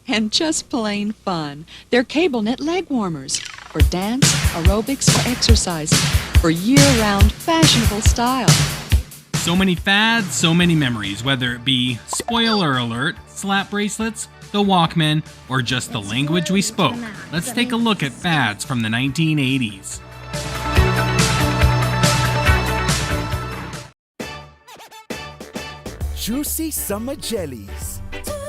and just plain fun. They're cable knit leg warmers for dance, aerobics, or exercise for year-round fashionable style. So many fads, so many memories, whether it be, spoiler alert, slap bracelets, the Walkman, or just the language we spoke. Let's take a look at fads from the 1980s. Juicy summer jellies.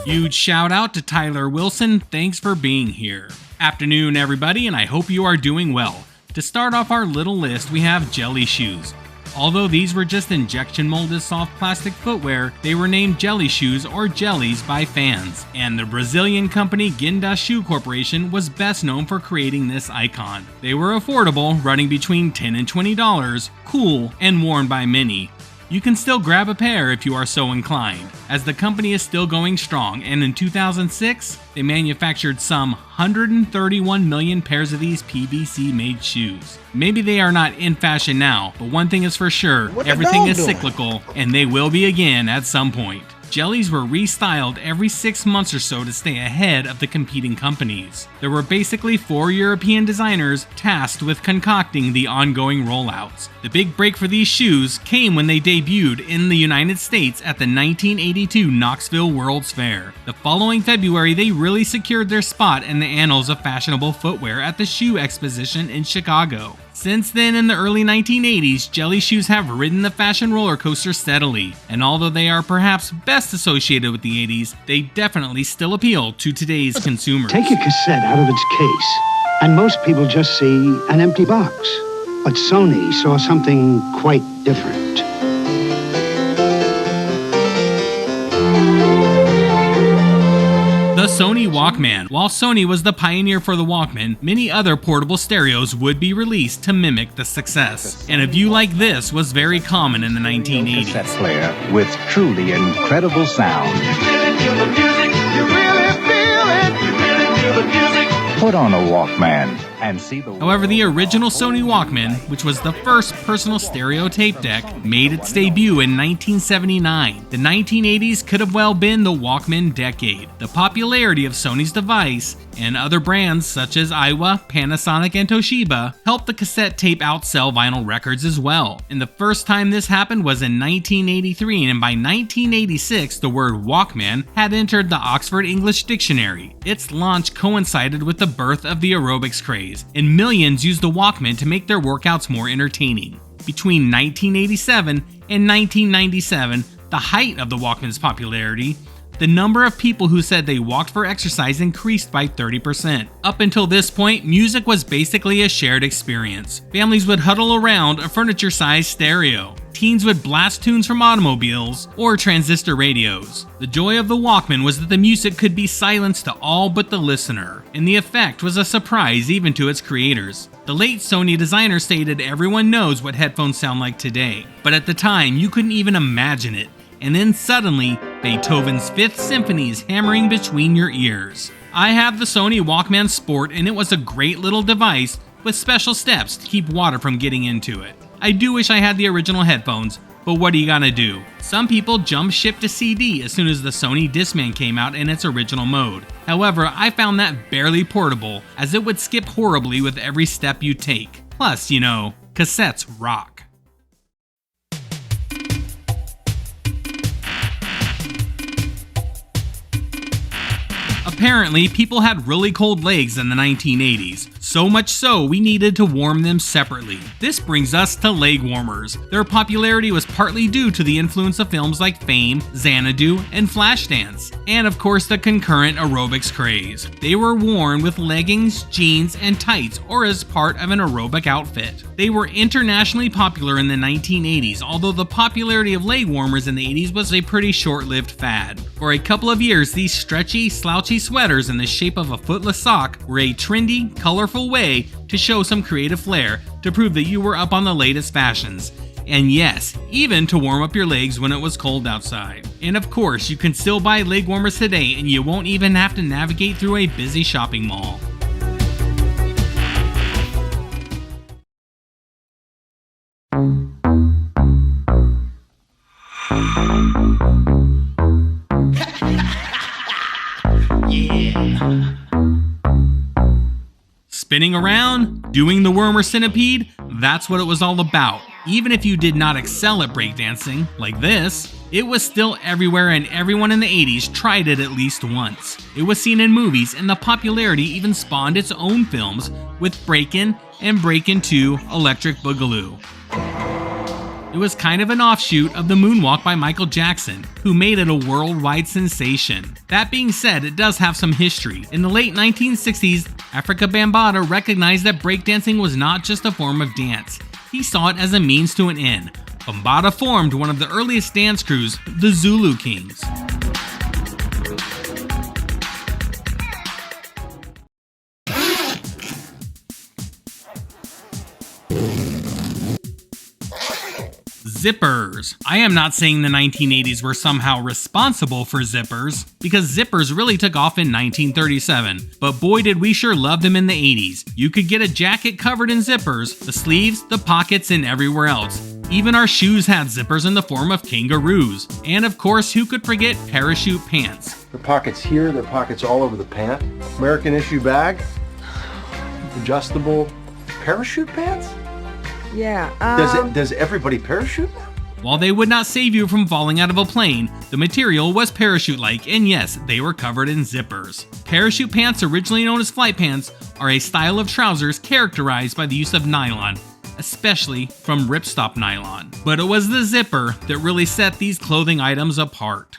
Huge shout out to Tyler Wilson, thanks for being here. Afternoon everybody, and I hope you are doing well. To start off our little list, we have jelly shoes. Although these were just injection molded soft plastic footwear, they were named jelly shoes or jellies by fans. And the Brazilian company Guinda Shoe Corporation was best known for creating this icon. They were affordable, running between $10 and $20, cool, and worn by many. You can still grab a pair if you are so inclined, as the company is still going strong, and in 2006, they manufactured some 131 million pairs of these PVC-made shoes. Maybe they are not in fashion now, but one thing is for sure, everything is cyclical, and they will be again at some point. Jellies were restyled every 6 months or so to stay ahead of the competing companies. There were basically 4 European designers tasked with concocting the ongoing rollouts. The big break for these shoes came when they debuted in the United States at the 1982 Knoxville World's Fair. The following February, they really secured their spot in the annals of fashionable footwear at the Shoe Exposition in Chicago. Since then, in the early 1980s, jelly shoes have ridden the fashion roller coaster steadily, and although they are perhaps best associated with the 80s, they definitely still appeal to today's consumers. Take a cassette out of its case, and most people just see an empty box. But Sony saw something quite different. The Sony Walkman. While Sony was the pioneer for the Walkman, many other portable stereos would be released to mimic the success. And a view like this was very common in the 1980s. Cassette player with truly incredible sound. Put on a Walkman and see the... However, the original Sony Walkman, which was the first personal stereo tape deck, made its debut in 1979. The 1980s could have well been the Walkman decade. The popularity of Sony's device and other brands such as Aiwa, Panasonic, and Toshiba helped the cassette tape outsell vinyl records as well. And the first time this happened was in 1983, and by 1986, the word Walkman had entered the Oxford English Dictionary. Its launch coincided with the birth of the aerobics craze, and millions used the Walkman to make their workouts more entertaining. Between 1987 and 1997, the height of the Walkman's popularity, the number of people who said they walked for exercise increased by 30%. Up until this point, music was basically a shared experience. Families would huddle around a furniture-sized stereo. Teens would blast tunes from automobiles or transistor radios. The joy of the Walkman was that the music could be silenced to all but the listener, and the effect was a surprise even to its creators. The late Sony designer stated everyone knows what headphones sound like today, but at the time you couldn't even imagine it. And then suddenly, Beethoven's Fifth Symphony is hammering between your ears. I have the Sony Walkman Sport, and it was a great little device with special steps to keep water from getting into it. I do wish I had the original headphones, but what are you gonna do? Some people jump ship to CD as soon as the Sony Discman came out in its original mode. However, I found that barely portable, as it would skip horribly with every step you take. Plus, you know, cassettes rock. Apparently, people had really cold legs in the 1980s, so much so we needed to warm them separately. This brings us to leg warmers. Their popularity was partly due to the influence of films like Fame, Xanadu, and Flashdance, and of course the concurrent aerobics craze. They were worn with leggings, jeans, and tights, or as part of an aerobic outfit. They were internationally popular in the 1980s, although the popularity of leg warmers in the 80s was a pretty short-lived fad. For a couple of years, these stretchy, slouchy sweaters in the shape of a footless sock were a trendy, colorful way to show some creative flair to prove that you were up on the latest fashions. And yes, even to warm up your legs when it was cold outside. And of course, you can still buy leg warmers today, and you won't even have to navigate through a busy shopping mall. Yeah. Spinning around, doing the worm or centipede, that's what it was all about. Even if you did not excel at breakdancing, like this, it was still everywhere and everyone in the 80s tried it at least once. It was seen in movies and the popularity even spawned its own films with Breakin' and Breakin' 2 Electric Boogaloo. It was kind of an offshoot of the moonwalk by Michael Jackson, who made it a worldwide sensation. That being said, it does have some history. In the late 1960s, Afrika Bambaataa recognized that breakdancing was not just a form of dance. He saw it as a means to an end. Bambaataa formed one of the earliest dance crews, the Zulu Kings. Zippers. I am not saying the 1980s were somehow responsible for zippers, because zippers really took off in 1937, but boy did we sure love them in the 80s. You could get a jacket covered in zippers, the sleeves, the pockets, and everywhere else. Even our shoes had zippers in the form of kangaroos. And of course, who could forget parachute pants? There are pockets here, there are pockets all over the pant. American issue bag, adjustable parachute pants? Yeah. Does everybody parachute? While they would not save you from falling out of a plane, the material was parachute-like, and yes, they were covered in zippers. Parachute pants, originally known as flight pants, are a style of trousers characterized by the use of nylon, especially from ripstop nylon. But it was the zipper that really set these clothing items apart.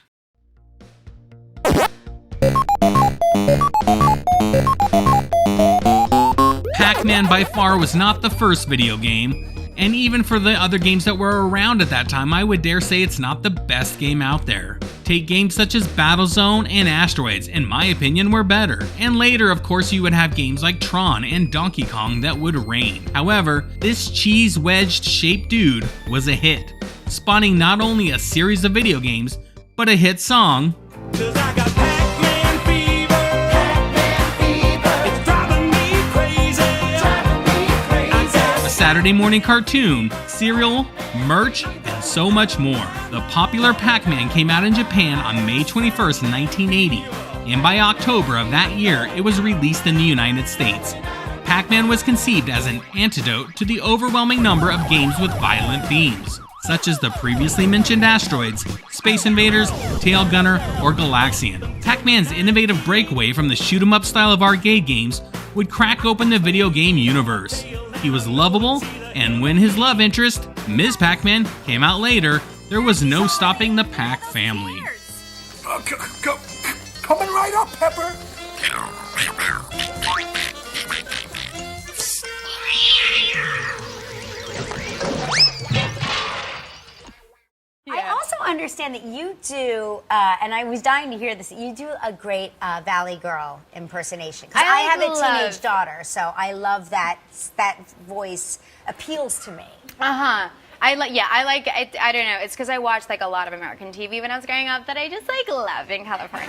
Pac-Man by far was not the first video game, and even for the other games that were around at that time, I would dare say it's not the best game out there. Take games such as Battlezone and Asteroids, in my opinion, were better. And later, of course, you would have games like Tron and Donkey Kong that would reign. However, this cheese-wedged shaped dude was a hit, spawning not only a series of video games, but a hit song, "'Cause I got Pac-Man fever, Pac-Man fever. It's driving me crazy, a Saturday morning cartoon, cereal, merch, and so much more. The popular Pac-Man came out in Japan on May 21st, 1980, and by October of that year, it was released in the United States. Pac-Man was conceived as an antidote to the overwhelming number of games with violent themes, such as the previously mentioned Asteroids, Space Invaders, Tail Gunner, or Galaxian. Pac-Man's innovative breakaway from the shoot-'em-up style of arcade games would crack open the video game universe. He was lovable, and when his love interest, Ms. Pac-Man, came out later, there was no stopping the Pac family. Coming right up, Pepper. I also understand that you do, and I was dying to hear this, you do a great Valley Girl impersonation. Because I have a teenage daughter, so I love that voice appeals to me. Uh-huh. I don't know, it's because I watched like a lot of American TV when I was growing up that I just like love in California.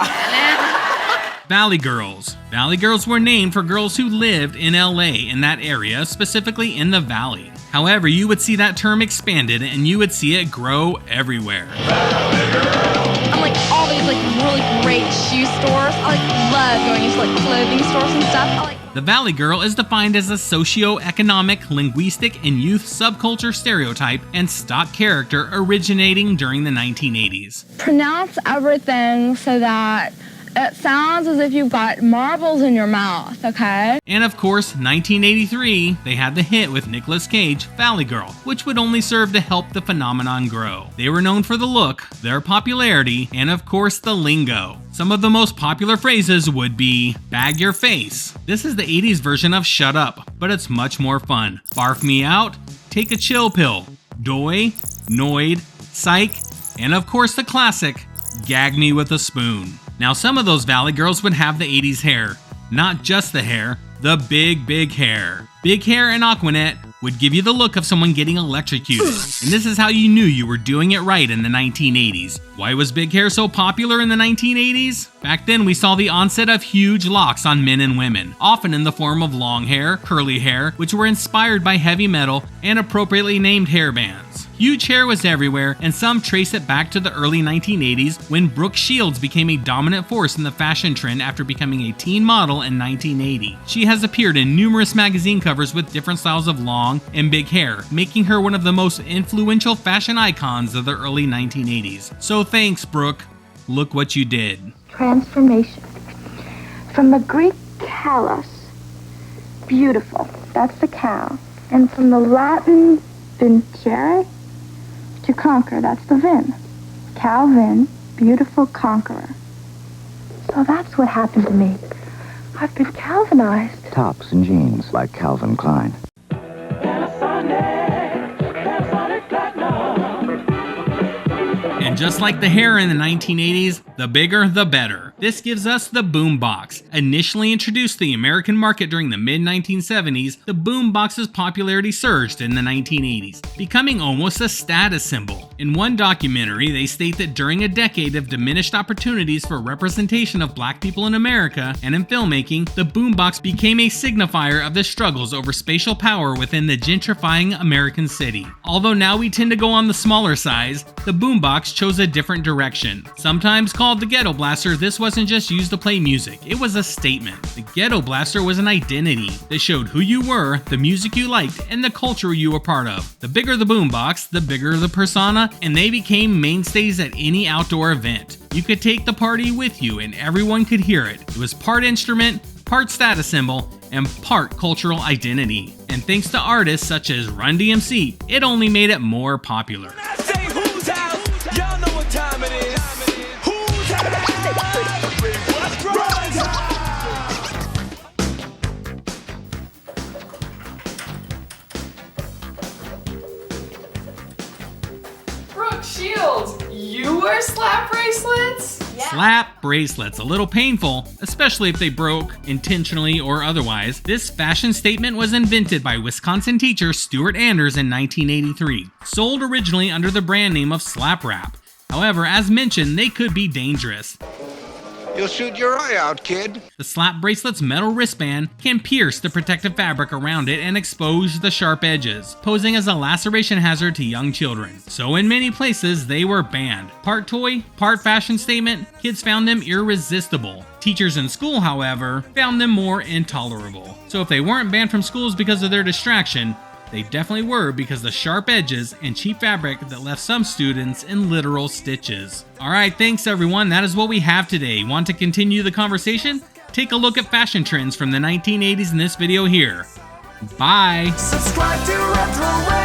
Valley Girls. Valley Girls were named for girls who lived in LA in that area, specifically in the Valley. However, you would see that term expanded and you would see it grow everywhere. I'm like all these like really great shoe stores. I love going into like clothing stores and stuff. The Valley Girl is defined as a socio-economic, linguistic, and youth subculture stereotype and stock character originating during the 1980s. Pronounce everything so that it sounds as if you've got marbles in your mouth, okay? And of course, 1983, they had the hit with Nicolas Cage, Valley Girl, which would only serve to help the phenomenon grow. They were known for the look, their popularity, and of course the lingo. Some of the most popular phrases would be, bag your face. This is the 80s version of shut up, but it's much more fun. Barf me out, take a chill pill, doy, noid, psych, and of course the classic, gag me with a spoon. Now some of those Valley Girls would have the 80s hair. Not just the hair, the big hair. Big hair and Aquanet would give you the look of someone getting electrocuted. And this is how you knew you were doing it right in the 1980s. Why was big hair so popular in the 1980s? Back then we saw the onset of huge locks on men and women, often in the form of long hair, curly hair, which were inspired by heavy metal and appropriately named hair bands. Huge hair was everywhere, and some trace it back to the early 1980s when Brooke Shields became a dominant force in the fashion trend after becoming a teen model in 1980. She has appeared in numerous magazine covers with different styles of long and big hair, making her one of the most influential fashion icons of the early 1980s. So thanks, Brooke. Look what you did. Transformation. From the Greek kalos, beautiful, that's the cow. And from the Latin vincere, to conquer, that's the vin. Calvin, beautiful conqueror. So that's what happened to me. I've been Calvinized. Tops and jeans like Calvin Klein. And just like the hair in the 1980s, the bigger the better. This gives us the boombox. Initially introduced to the American market during the mid-1970s, the boombox's popularity surged in the 1980s, becoming almost a status symbol. In one documentary, they state that during a decade of diminished opportunities for representation of black people in America and in filmmaking, the boombox became a signifier of the struggles over spatial power within the gentrifying American city. Although now we tend to go on the smaller size, the boombox chose a different direction. Sometimes called the Ghetto Blaster, this wasn't just used to play music, it was a statement. The Ghetto Blaster was an identity that showed who you were, the music you liked, and the culture you were part of. The bigger the boombox, the bigger the persona, and they became mainstays at any outdoor event. You could take the party with you and everyone could hear it. It was part instrument, part status symbol, and part cultural identity. And thanks to artists such as Run DMC, it only made it more popular. Shields, you wear slap bracelets? Yeah. Slap bracelets, a little painful, especially if they broke intentionally or otherwise. This fashion statement was invented by Wisconsin teacher Stuart Anders in 1983, sold originally under the brand name of Slap Wrap. However, as mentioned, they could be dangerous. You'll shoot your eye out, kid. The slap bracelet's metal wristband can pierce the protective fabric around it and expose the sharp edges, posing as a laceration hazard to young children. So in many places, they were banned. Part toy, part fashion statement, kids found them irresistible. Teachers in school, however, found them more intolerable. So if they weren't banned from schools because of their distraction, they definitely were because the sharp edges and cheap fabric that left some students in literal stitches. Alright, thanks everyone, that is what we have today. Want to continue the conversation? Take a look at fashion trends from the 1980s in this video here. Bye! Subscribe to Retro